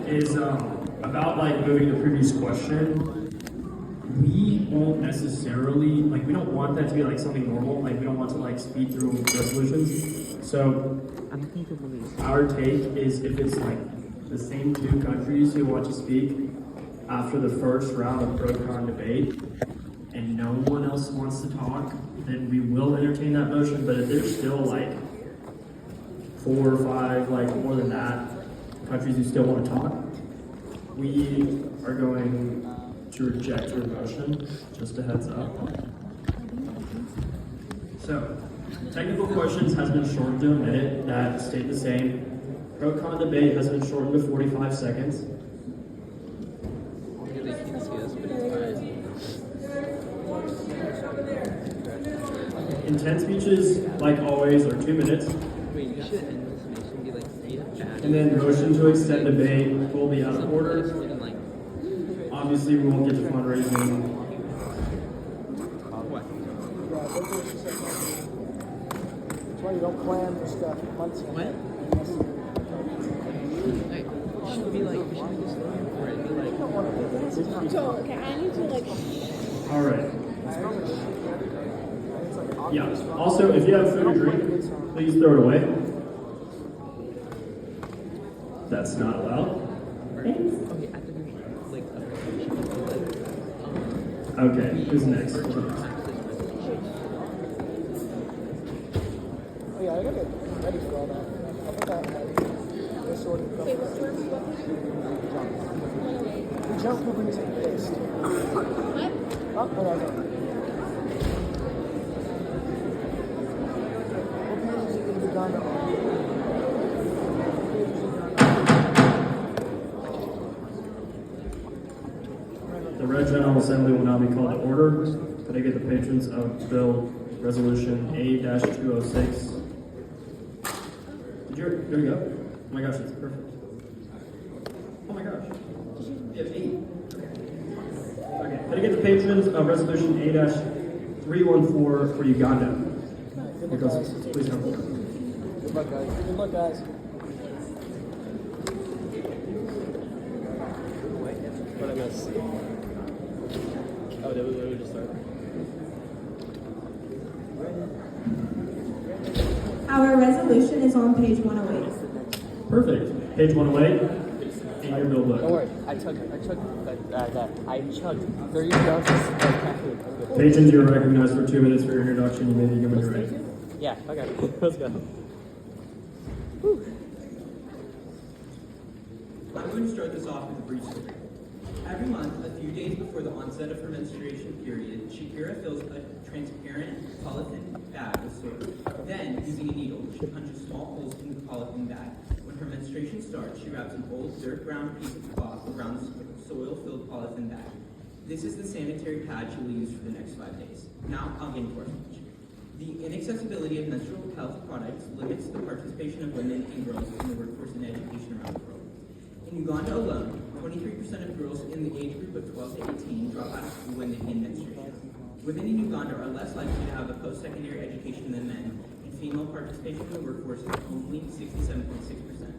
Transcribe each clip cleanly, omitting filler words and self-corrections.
is about like moving the previous question. We won't necessarily, like, we don't want that to be like something normal. Like, we don't want to like speed through resolutions. So our take is if it's like the same two countries who want to speak after the first round of pro-con debate and no one else wants to talk, then we will entertain that motion. But if there's still like 4 or 5, like more than that, countries who still want to talk, we are going to reject your motion, just a heads up. So, technical questions has been shortened to a minute, that stayed the same. Pro-con debate has been shortened to 45 seconds. Intent speeches, like always, are 2 minutes. And then motion to extend debate will be out of order. Obviously, we won't get to fundraising. That's why you don't plan for stuff months ahead. What? Should be like, So, okay, I need to like. All right. Yeah. Also, if you have food or drink, please throw it away. That's not allowed. Okay, who's next? Oh yeah, I gotta get ready for all that. I think I this sort of Okay, what's your we jump over into the list. What? Oh, no. What page is it in Uganda on? The Red General Assembly will now be called to order. Could I get the patrons of Bill Resolution A-206? There we go. Oh my gosh, that's perfect. Oh my gosh. You have 8. Okay. Could I get the patrons of Resolution A-314 for Uganda? Because, please come forward. Good luck, guys. Good luck, guys. What I miss? Oh, did we literally just start? Our resolution is on page 108. Perfect. Page 108. In your bill book. Don't worry, I chugged 30 ounces of caffeine. Patrons, you're recognized for 2 minutes for your introduction. You may begin when you're ready. Yeah, okay, let's go. I'm going to start this off with a brief story. Every month, a few days before the onset of her menstruation period, Shakira fills a transparent polythene bag with soil. Then, using a needle, she punches small holes in the polythene bag. When her menstruation starts, she wraps an old dirt-brown piece of cloth around the soil-filled polythene bag. This is the sanitary pad she will use for the next 5 days. Now, I'll get into our speech. The inaccessibility of menstrual health products limits the participation of women and girls in the workforce and education around the world. In Uganda alone, 23% of girls in the age group of 12 to 18 drop out of school when they begin menstruation. Women in Uganda are less likely to have a post-secondary education than men, and female participation in the workforce is only 67.6%.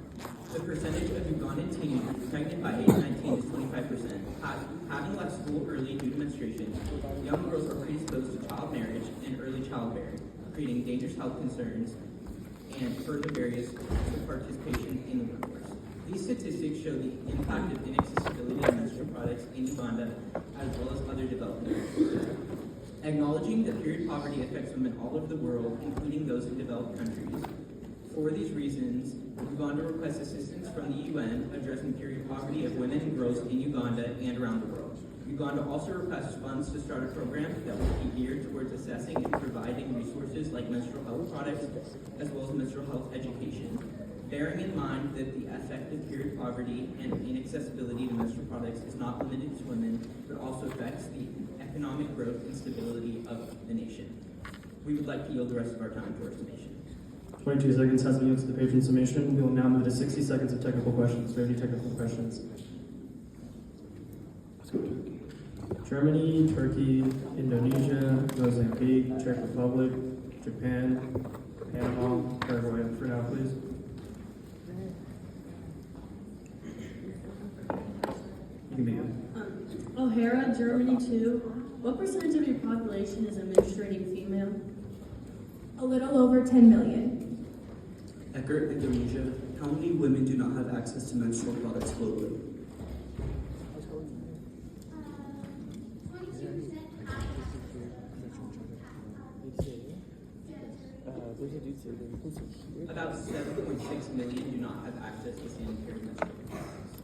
The percentage of Ugandan teenagers pregnant by age 19 is 25%. Having left school early due to menstruation, young girls are predisposed to child marriage and early childbearing, creating dangerous health concerns and further barriers to participation in the workforce. These statistics show the impact of inaccessibility of menstrual products in Uganda as well as other developing countries. Acknowledging that period poverty affects women all over the world, including those in developed countries. For these reasons, Uganda requests assistance from the UN addressing period poverty of women and girls in Uganda and around the world. Uganda also requests funds to start a program that will be geared towards assessing and providing resources like menstrual health products as well as menstrual health education. Bearing in mind that the effect of period poverty and inaccessibility to menstrual products is not limited to women, but also affects the economic growth and stability of the nation. We would like to yield the rest of our time to our summation. 22 seconds has been used to the patron summation. We will now move to 60 seconds of technical questions. Do you have any technical questions? Germany, Turkey, Indonesia, Mozambique, Czech Republic, Japan, Panama, Paraguay. For now, please. can begin. O'Hara, Germany 2. What percentage of your population is a menstruating female? A little over 10 million. Eckert, Indonesia. How many women do not have access to menstrual products globally? There's a dude sitting there. You can see here. About 7.6 million do not have access to sanitary menstrual products.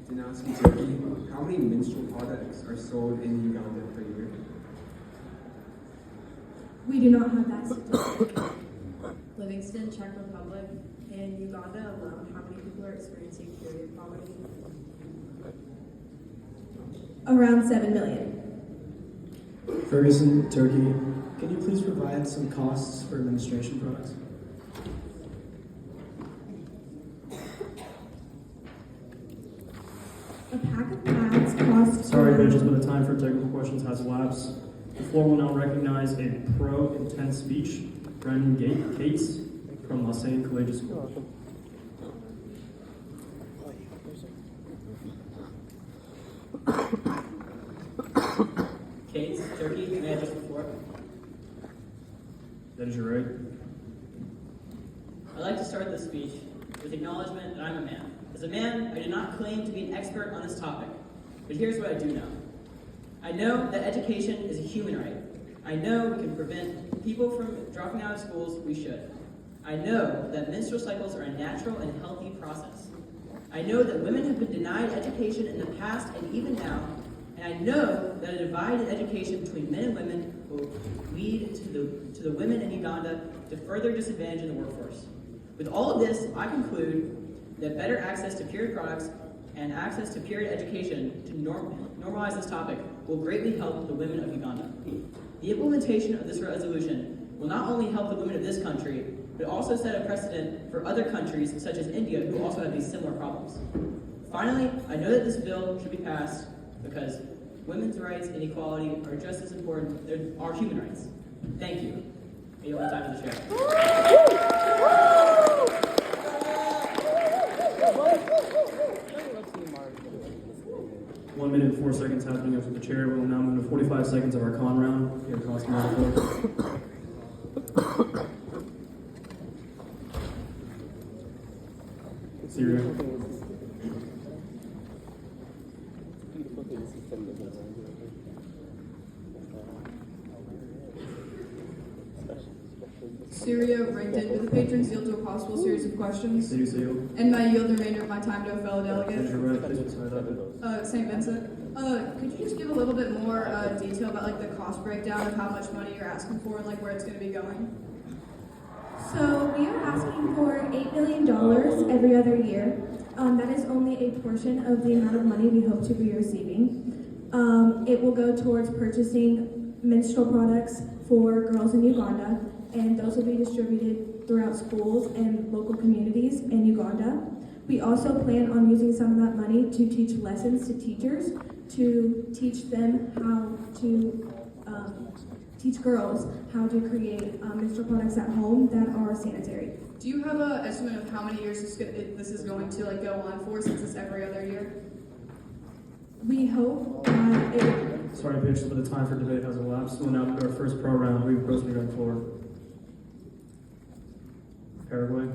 Dynasty Turkey. How many menstrual products are sold in Uganda per year? We do not have that statistic. Livingston, Czech Republic. In Uganda alone, how many people are experiencing period poverty? Around 7 million. Ferguson, Turkey. Can you please provide some costs for menstruation products? A pack of pads costs. Sorry, bitches, but the time for technical questions has elapsed. The floor will now recognize a pro intense speech, Brendan Cates from Lausanne Collegiate School. Case, Turkey, may I just report? That is your right. I'd like to start this speech with acknowledgement that I'm a man. As a man, I do not claim to be an expert on this topic, but here's what I do know. I know that education is a human right. I know we can prevent people from dropping out of schools, we should. I know that menstrual cycles are a natural and healthy process. I know that women have been denied education in the past and even now, and I know that a divide in education between men and women will lead to the women in Uganda to further disadvantage in the workforce. With all of this, I conclude that better access to period products and access to period education to normalize this topic will greatly help the women of Uganda. The implementation of this resolution will not only help the women of this country, but also set a precedent for other countries such as India who also have these similar problems. Finally, I know that this bill should be passed because women's rights and equality are just as important. They are human rights. Thank you. I yield my time to the chair. 1 minute and 4 seconds happening up to the chair. We will now move to 45 seconds of our con round. Here, cross the floor. Syria. Beautiful thing to see from the inside. Syria ranked in. Do the patrons yield to a possible series of questions? City seal. And may I yield the remainder of my time to a fellow That is delegate? your right. Please beside that. St. Vincent. Could you just give a little bit more detail about like the cost breakdown of how much money you're asking for and like where it's going to be going? So we are asking for $8 million every other year. That is only a portion of the amount of money we hope to be receiving. It will go towards purchasing menstrual products for girls in Uganda, and those will be distributed throughout schools and local communities in Uganda. We also plan on using some of that money to teach lessons to teachers, to teach them how to teach girls how to create menstrual products at home that are sanitary. Do you have an estimate of how many years this is going to like go on for, since it's every other year? We hope that it. Sorry, bitch, but the time for debate has elapsed. We'll now do our first pro round. We approach the red floor. Paraguay.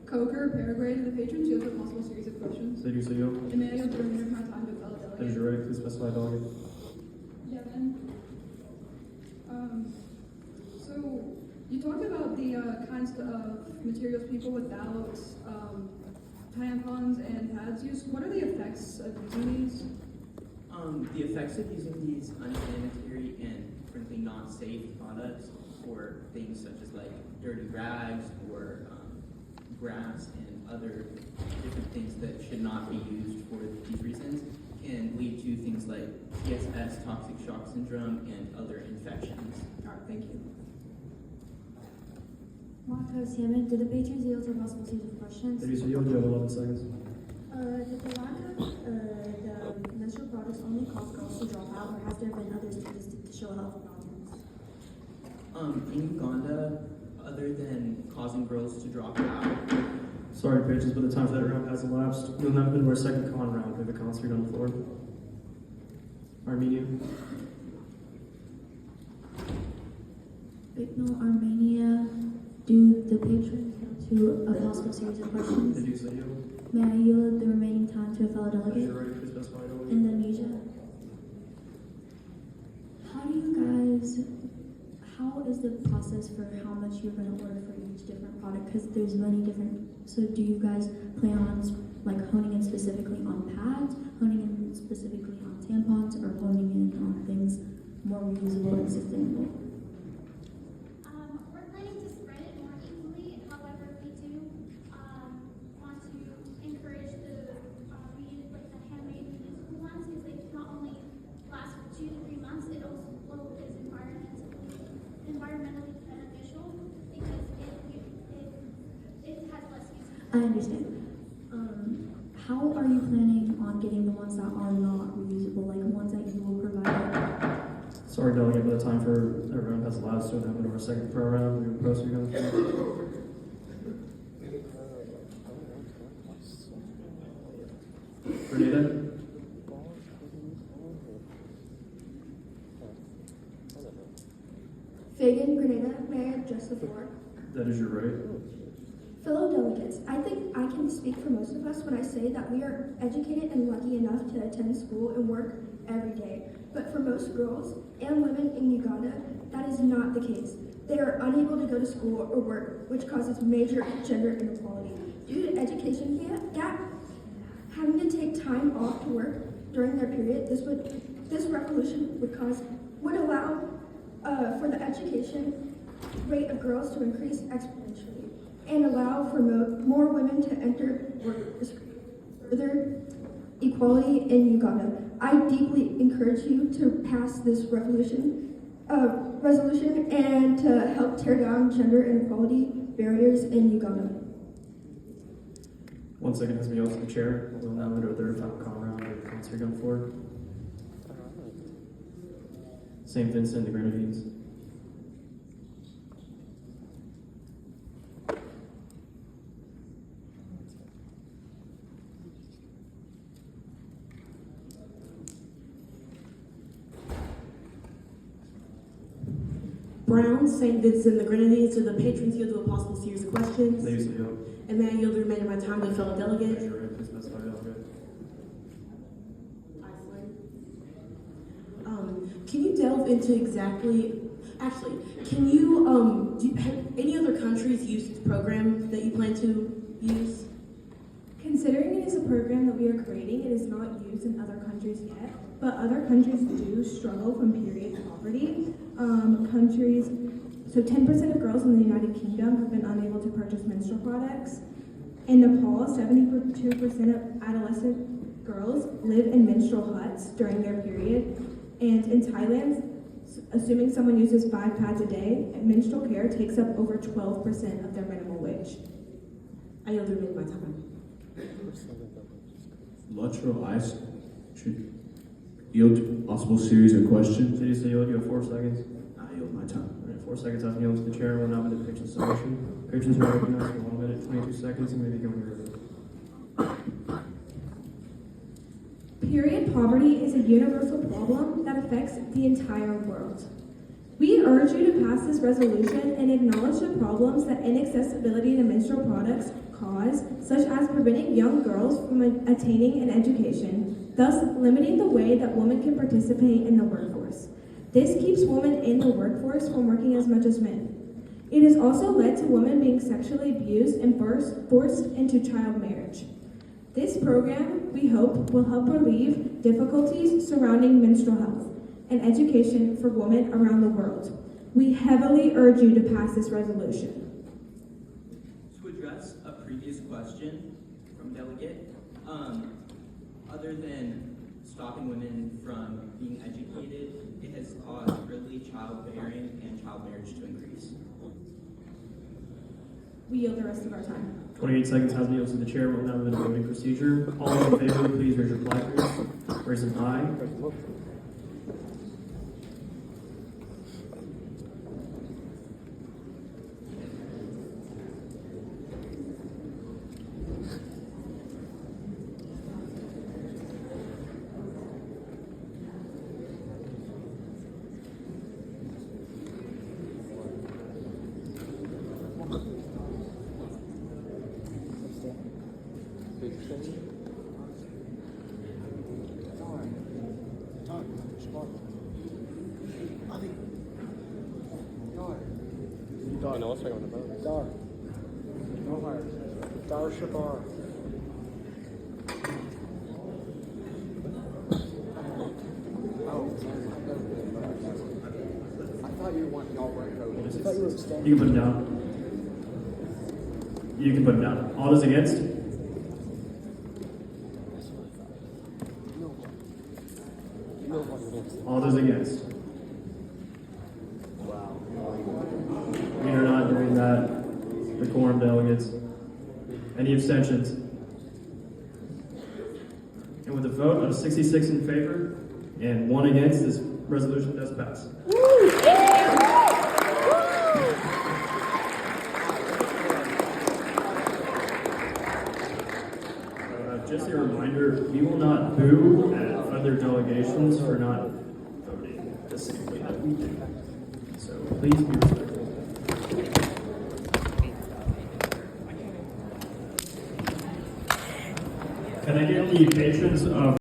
Coker, Paraguay, do the patrons yield to a possible series of questions? City seal. And may I yield the remainder of my time to a fellow That is delegate? your right. Please specify delegate. Devin. So you talked about the kinds of materials people without tampons and pads use. What are the effects of using these? The effects of using these unsanitary and frankly not safe products for things such as like dirty rags or grass and other different things that should not be used for these reasons can lead to things like TSS, toxic shock syndrome, and other infections. All right, thank you. Marco Salmon, do the patrons yield to a possible series of questions? City seal. You have 11 seconds. Did the lack of the menstrual products only cause girls to drop out, or has there been other statistics to show health problems? In Uganda, other than causing girls to drop out, Sorry, patrons, but the time for that round has elapsed. We'll now move to our second con round. We have a con speaker on the floor. Armenia. Signal Armenia, do the patrons want to a possible series of questions? Did you say yield? May I yield the remaining time to a fellow As delegate? you're ready, please specify it only. Indonesia. How is the process for how much you're going to order for each different product? Because there's many different, so do you guys plan on like honing in specifically on pads, honing in specifically on tampons, or honing in on things more reusable and sustainable? We're planning to spread it more equally. However, we do want to encourage the handmade reusable ones because they not only last for 2 to 3 months, it also is environmentally beneficial because it has less use. I understand. How are you planning on getting the ones that are not reusable, like ones that you will provide? Sorry, delegate, but the time for that round has elapsed. So we'll now move to our second pro round. We have a pro speaker on the floor. Grenada. Fagan, Grenada, may I address the floor? That is your right. Fellow delegates, I think I can speak for most of us when I say that we are educated and lucky enough to attend school and work every day. But for most girls and women in Uganda, that is not the case. They are unable to go to school or work, which causes major gender inequality. Due to education gap, having to take time off to work during their period, this revolution would allow for the education rate of girls to increase exponentially and allow for more women to enter workforce, further equality in Uganda. I deeply encourage you to pass this resolution and to help tear down gender inequality barriers in Uganda. 1 second has been yielded to the chair. We'll now move to our third and final con round. We have a con speaker on the floor. St. Vincent, the Grenadines. Brown, St. Vincent, the Grenadines, to the patrons yield to a possible series of questions. Please yield. And may I yield the remainder of my time to a fellow As delegate? you're ready, please specify it only. Can you delve into can you, have any other countries use this program that you plan to use? Considering it is a program that we are creating, it is not used in other countries yet, but other countries do struggle from period poverty. So 10% of girls in the United Kingdom have been unable to purchase menstrual products. In Nepal, 72% of adolescent girls live in menstrual huts during their period. And in Thailand, assuming someone uses 5 pads a day, menstrual care takes up over 12% of their minimum wage. I yield the remainder of my time. Lateral ice should yield to a possible series of questions. Did you say yield? You have 4 seconds. I yield my time. All right, 4 seconds has been yielded to the chair. We'll now move to the patron's submission. Patrons are recognized for 1 minute, 22 seconds, and may begin when you're ready. Period poverty is a universal problem that affects the entire world. We urge you to pass this resolution and acknowledge the problems that inaccessibility to menstrual products cause, such as preventing young girls from attaining an education, thus limiting the way that women can participate in the workforce. This keeps women in the workforce from working as much as men. It has also led to women being sexually abused and forced into child marriage. This program, we hope, will help relieve difficulties surrounding menstrual health and education for women around the world. We heavily urge you to pass this resolution. To address a previous question from delegate, other than stopping women from being educated, it has caused early childbearing and child marriage to increase. We yield the rest of our time. 28 seconds has been yielded to the chair. We'll now move to the voting procedure. All those in favor, please raise your placards. Raise them high. I know what's going on the boat. Dar. Dar Shabar. I thought you weren't, y'all weren't voting. I thought you were abstaining. You can put it down. You can put it down. All those against? All those against? Wow. We are not doing that. The quorum delegates. Any abstentions? And with a vote of 66 in favor and 1 against, this resolution does pass. Just a reminder, we will not boo at other delegations for not voting the same way that we do. So please be respectful. Can I get the patrons of